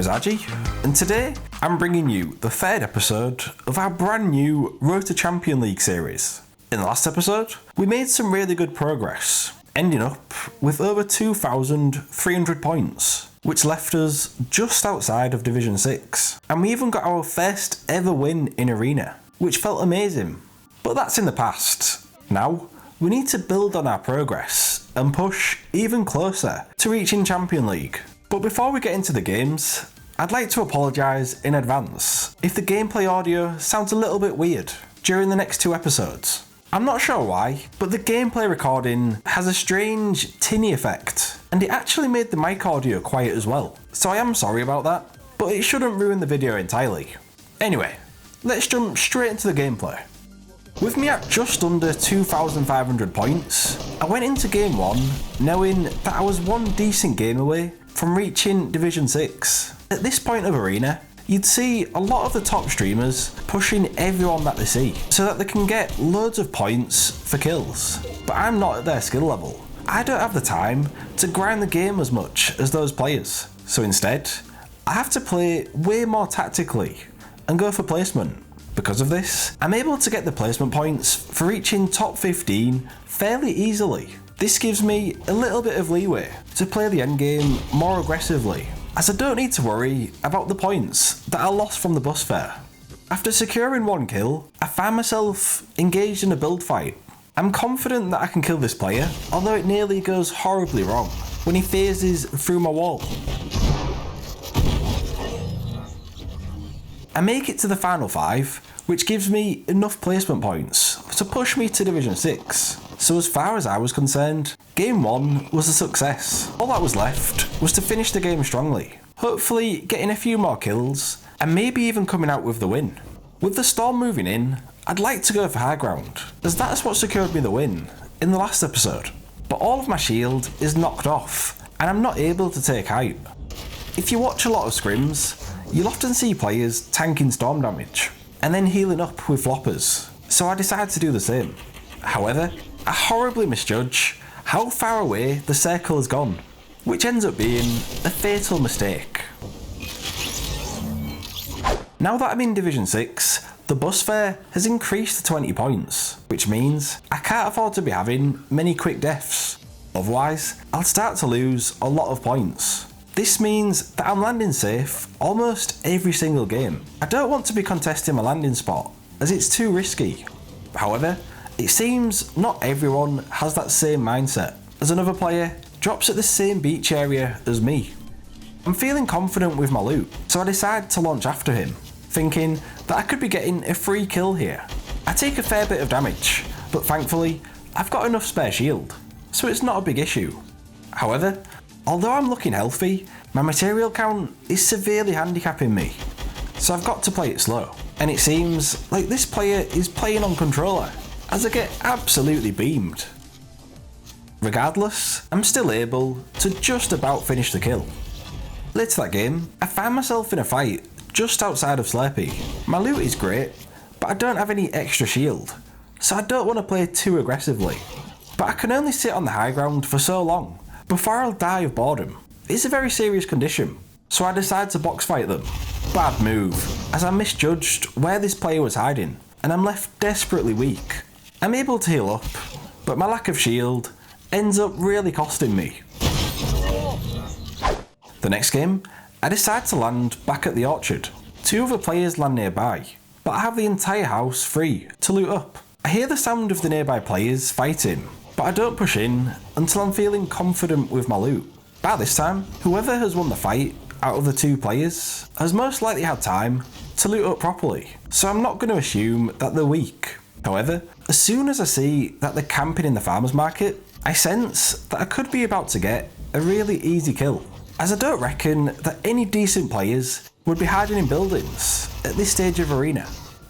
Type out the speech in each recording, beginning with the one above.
is Aji, and today I'm bringing you the third episode of our brand new Road to Champion League series. In the last episode, we made some really good progress, ending up with over 2,300 points, which left us just outside of Division 6. And we even got our first ever win in Arena, which felt amazing. But that's in the past. Now, we need to build on our progress and push even closer to reaching Champion League. But before we get into the games, I'd like to apologise in advance if the gameplay audio sounds a little bit weird during the next two episodes. I'm not sure why, but the gameplay recording has a strange tinny effect, and it actually made the mic audio quiet as well. So I am sorry about that, but it shouldn't ruin the video entirely. Anyway, let's jump straight into the gameplay. With me at just under 2,500 points, I went into game 1 knowing that I was one decent game away from reaching Division 6. At this point of Arena, you'd see a lot of the top streamers pushing everyone that they see so that they can get loads of points for kills. But I'm not at their skill level. I don't have the time to grind the game as much as those players. So instead, I have to play way more tactically and go for placement. Because of this, I'm able to get the placement points for reaching top 15 fairly easily. This gives me a little bit of leeway to play the endgame more aggressively, as I don't need to worry about the points that I lost from the bus fare. After securing one kill, I find myself engaged in a build fight. I'm confident that I can kill this player, although it nearly goes horribly wrong when he phases through my wall. I make it to the final 5, which gives me enough placement points to push me to Division 6. So as far as I was concerned, game 1 was a success. All that was left was to finish the game strongly, hopefully getting a few more kills, and maybe even coming out with the win. With the storm moving in, I'd like to go for high ground, as that's what secured me the win in the last episode. But all of my shield is knocked off, and I'm not able to take height. If you watch a lot of scrims, you'll often see players tanking storm damage, and then healing up with floppers, so I decided to do the same. However, I horribly misjudge how far away the circle has gone, which ends up being a fatal mistake. Now that I'm in Division 6, the bus fare has increased to 20 points, which means I can't afford to be having many quick deaths. Otherwise, I'll start to lose a lot of points. This means that I'm landing safe almost every single game. I don't want to be contesting my landing spot, as it's too risky. However, it seems not everyone has that same mindset, as another player drops at the same beach area as me. I'm feeling confident with my loot, so I decide to launch after him, thinking that I could be getting a free kill here. I take a fair bit of damage, but thankfully I've got enough spare shield, so it's not a big issue. However, although I'm looking healthy, my material count is severely handicapping me, so I've got to play it slow. And it seems like this player is playing on controller, as I get absolutely beamed. Regardless, I'm still able to just about finish the kill. Later that game, I find myself in a fight just outside of Slurpee. My loot is great, but I don't have any extra shield, so I don't want to play too aggressively. But I can only sit on the high ground for so long before I'll die of boredom. It's a very serious condition, so I decide to box fight them. Bad move, as I misjudged where this player was hiding, and I'm left desperately weak. I'm able to heal up, but my lack of shield ends up really costing me. The next game, I decide to land back at the orchard. 2 other players land nearby, but I have the entire house free to loot up. I hear the sound of the nearby players fighting, but I don't push in until I'm feeling confident with my loot. By this time, whoever has won the fight out of the 2 players has most likely had time to loot up properly, so I'm not going to assume that they're weak. However, as soon as I see that they're camping in the farmer's market, I sense that I could be about to get a really easy kill, as I don't reckon that any decent players would be hiding in buildings at this stage of Arena.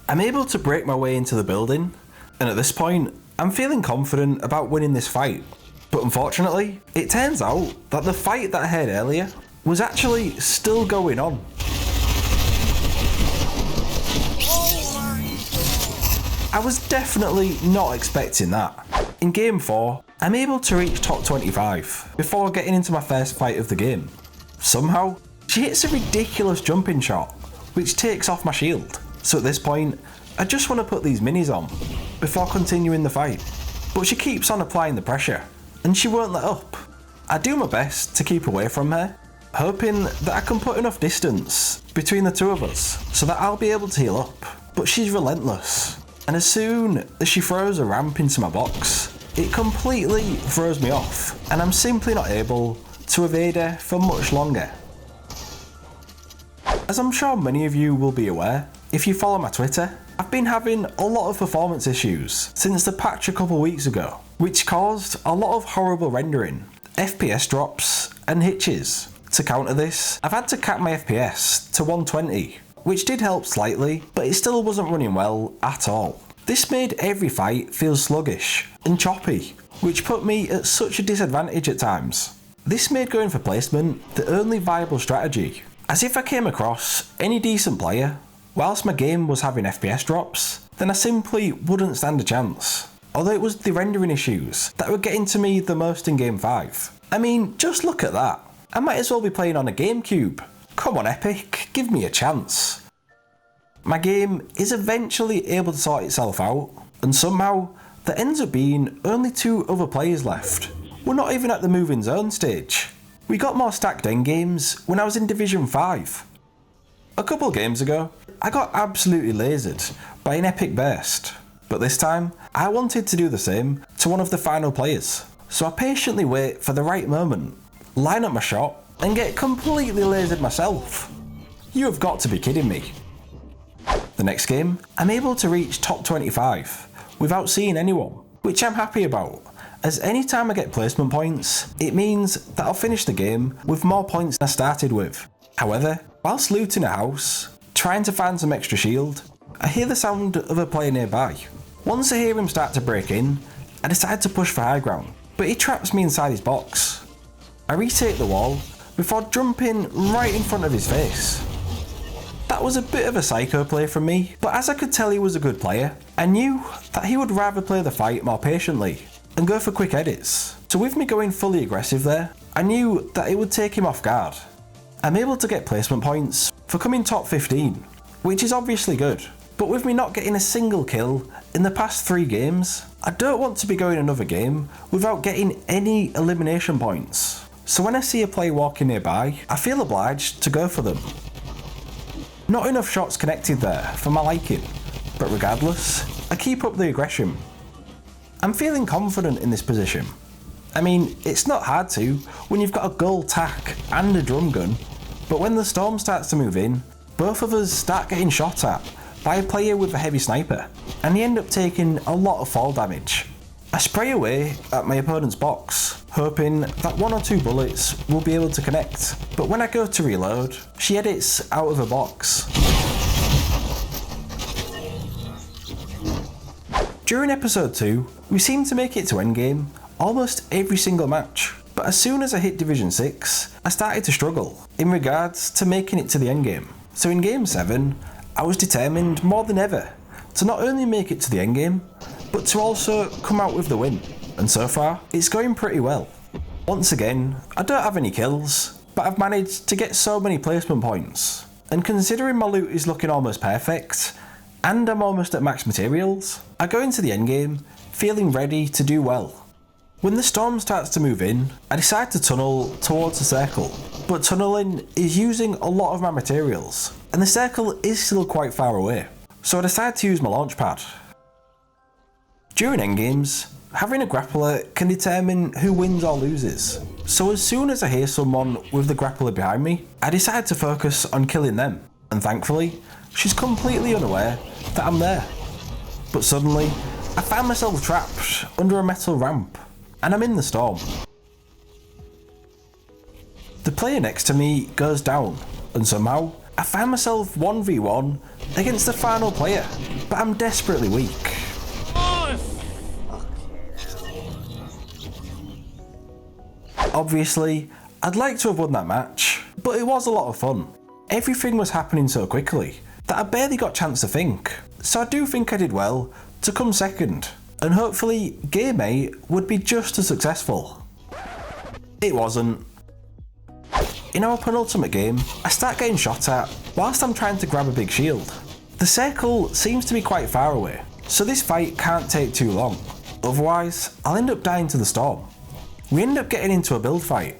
I'm able to break my way into the building, and at this point, I'm feeling confident about winning this fight. But unfortunately, it turns out that the fight that I had earlier was actually still going on. I was definitely not expecting that. In game 4, I'm able to reach top 25 before getting into my first fight of the game. Somehow, She hits a ridiculous jumping shot, which takes off my shield. So at this point, I just want to put these minis on before continuing the fight. But she keeps on applying the pressure, and she won't let up. I do my best to keep away from her, hoping that I can put enough distance between the two of us so that I'll be able to heal up. But she's relentless, and as soon as she throws a ramp into my box, it completely throws me off, and I'm simply not able to evade her for much longer. As I'm sure many of you will be aware, if you follow my Twitter, I've been having a lot of performance issues since the patch a couple weeks ago, which caused a lot of horrible rendering, FPS drops and hitches. To counter this, I've had to cap my FPS to 120, which did help slightly, but it still wasn't running well at all. This made every fight feel sluggish and choppy, which put me at such a disadvantage at times. This made going for placement the only viable strategy, as if I came across any decent player whilst my game was having FPS drops, then I simply wouldn't stand a chance. Although it was the rendering issues that were getting to me the most in Game 5. I mean, just look at that. I might as well be playing on a GameCube. Come on Epic, give me a chance. My game is eventually able to sort itself out, and somehow there ends up being only 2 other players left. We're not even at the moving zone stage. We got more stacked endgames when I was in Division 5. A couple games ago, I got absolutely lasered by an epic burst, but this time I wanted to do the same to one of the final players. So I patiently wait for the right moment, line up my shot, and get completely lasered myself. You have got to be kidding me. The next game, I'm able to reach top 25 without seeing anyone, which I'm happy about, as any time I get placement points, it means that I'll finish the game with more points than I started with. However, whilst looting a house, trying to find some extra shield, I hear the sound of a player nearby. Once I hear him start to break in, I decide to push for high ground, but he traps me inside his box. I retake the wall before jumping right in front of his face. That was a bit of a psycho play from me, but as I could tell he was a good player, I knew that he would rather play the fight more patiently and go for quick edits. So with me going fully aggressive there, I knew that it would take him off guard. I'm able to get placement points for coming top 15, which is obviously good, but with me not getting a single kill in the past 3 games, I don't want to be going another game without getting any elimination points. So when I see a player walking nearby, I feel obliged to go for them. Not enough shots connected there for my liking, but regardless, I keep up the aggression. I'm feeling confident in this position. I mean, it's not hard to when you've got a gold tack and a drum gun, but when the storm starts to move in, both of us start getting shot at by a player with a heavy sniper, and they end up taking a lot of fall damage. I spray away at my opponent's box, hoping that 1 or 2 bullets will be able to connect, but when I go to reload, she edits out of a box. During episode 2, we seemed to make it to endgame almost every single match, but as soon as I hit Division 6, I started to struggle in regards to making it to the endgame. So in Game 7, I was determined more than ever to not only make it to the endgame, but to also come out with the win. And so far, it's going pretty well. Once again, I don't have any kills, but I've managed to get so many placement points. And considering my loot is looking almost perfect, and I'm almost at max materials, I go into the endgame feeling ready to do well. When the storm starts to move in, I decide to tunnel towards the circle, but tunneling is using a lot of my materials, and the circle is still quite far away, so I decide to use my launch pad. During endgames, having a grappler can determine who wins or loses, so as soon as I hear someone with the grappler behind me, I decide to focus on killing them, and thankfully, she's completely unaware that I'm there. But suddenly, I find myself trapped under a metal ramp, and I'm in the storm. The player next to me goes down, and somehow, I find myself 1v1 against the final player, but I'm desperately weak. Obviously, I'd like to have won that match, but it was a lot of fun. Everything was happening so quickly that I barely got a chance to think, so I do think I did well to come second, and hopefully Game 8 would be just as successful. It wasn't. in our penultimate game, I start getting shot at whilst I'm trying to grab a big shield. The circle seems to be quite far away, so this fight can't take too long, otherwise I'll end up dying to the storm. We end up getting into a build fight,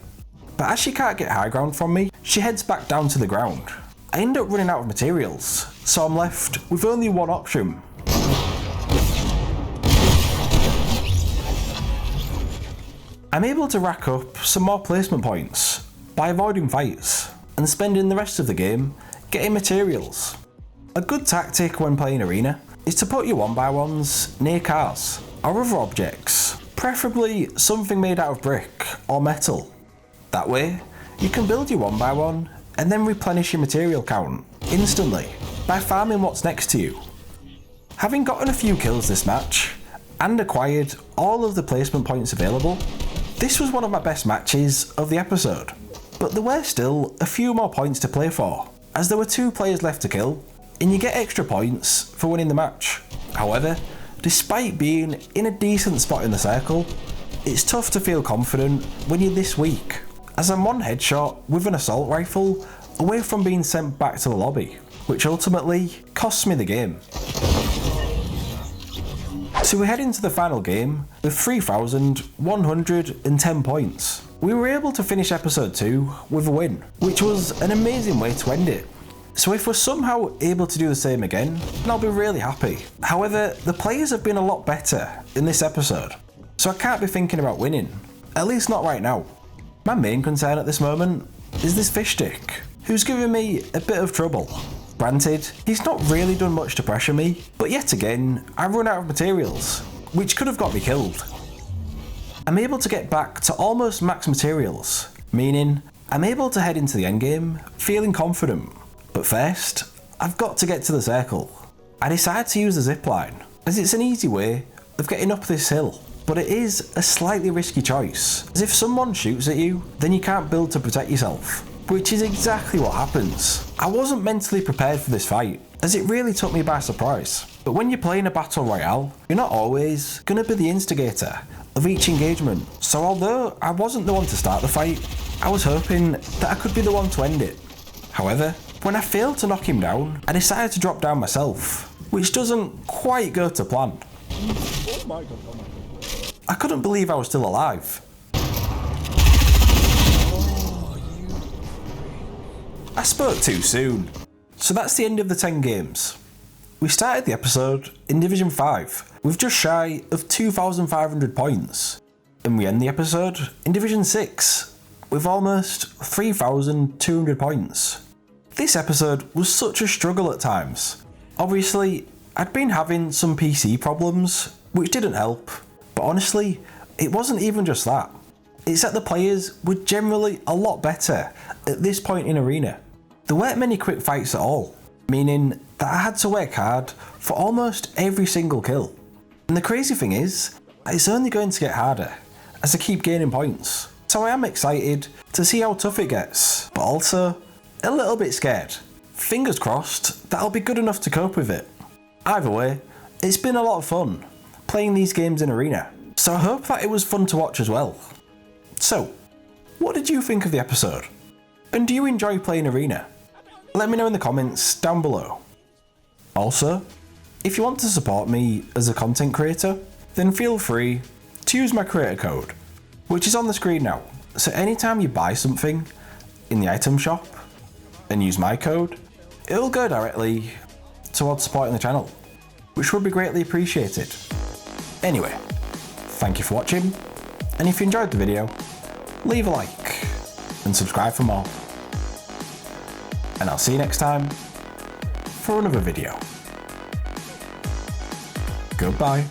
but as she can't get high ground from me, she heads back down to the ground. I end up running out of materials, so I'm left with only one option. I'm able to rack up some more placement points by avoiding fights and spending the rest of the game getting materials. A good tactic when playing Arena is to put your 1x1s near cars or other objects, preferably something made out of brick or metal. That way, you can build your 1x1 and then replenish your material count instantly by farming what's next to you. Having gotten a few kills this match and acquired all of the placement points available, this was one of my best matches of the episode, but there were still a few more points to play for, as there were 2 players left to kill, and you get extra points for winning the match. However, despite being in a decent spot in the circle, it's tough to feel confident when you're this weak, as I'm 1 headshot with an assault rifle away from being sent back to the lobby, which ultimately costs me the game. So we head into the final game with 3,110 points. We were able to finish episode 2 with a win, which was an amazing way to end it. So if we're somehow able to do the same again, then I'll be really happy. However, the players have been a lot better in this episode, so I can't be thinking about winning, at least not right now. My main concern at this moment is this fish stick, who's giving me a bit of trouble. Granted, he's not really done much to pressure me, but yet again, I run out of materials, which could have got me killed. I'm able to get back to almost max materials, meaning I'm able to head into the endgame feeling confident. But first, I've got to get to the circle. I decide to use the zipline, as it's an easy way of getting up this hill, but it is a slightly risky choice, as if someone shoots at you, then you can't build to protect yourself. Which is exactly what happens. I wasn't mentally prepared for this fight, as it really took me by surprise. But when you're playing a battle royale, you're not always going to be the instigator of each engagement. So although I wasn't the one to start the fight, I was hoping that I could be the one to end it. However, when I failed to knock him down, I decided to drop down myself, which doesn't quite go to plan. Oh my God. I couldn't believe I was still alive. I spoke too soon. So that's the end of the 10 games. We started the episode in Division 5 with just shy of 2,500 points, and we end the episode in Division 6 with almost 3,200 points. This episode was such a struggle at times. Obviously, I'd been having some PC problems, which didn't help, but honestly, it wasn't even just that. It's that the players were generally a lot better at this point in Arena. There weren't many quick fights at all, meaning that I had to work hard for almost every single kill. And the crazy thing is, it's only going to get harder as I keep gaining points. So I am excited to see how tough it gets, but also a little bit scared. Fingers crossed that I'll be good enough to cope with it. Either way, it's been a lot of fun playing these games in Arena, so I hope that it was fun to watch as well. So, what did you think of the episode? And do you enjoy playing Arena? Let me know in the comments down below. Also, if you want to support me as a content creator, then feel free to use my creator code, which is on the screen now. So anytime you buy something in the item shop and use my code, it'll go directly towards supporting the channel, which would be greatly appreciated. Anyway, thank you for watching, and if you enjoyed the video, leave a like and subscribe for more. And I'll see you next time for another video. Goodbye.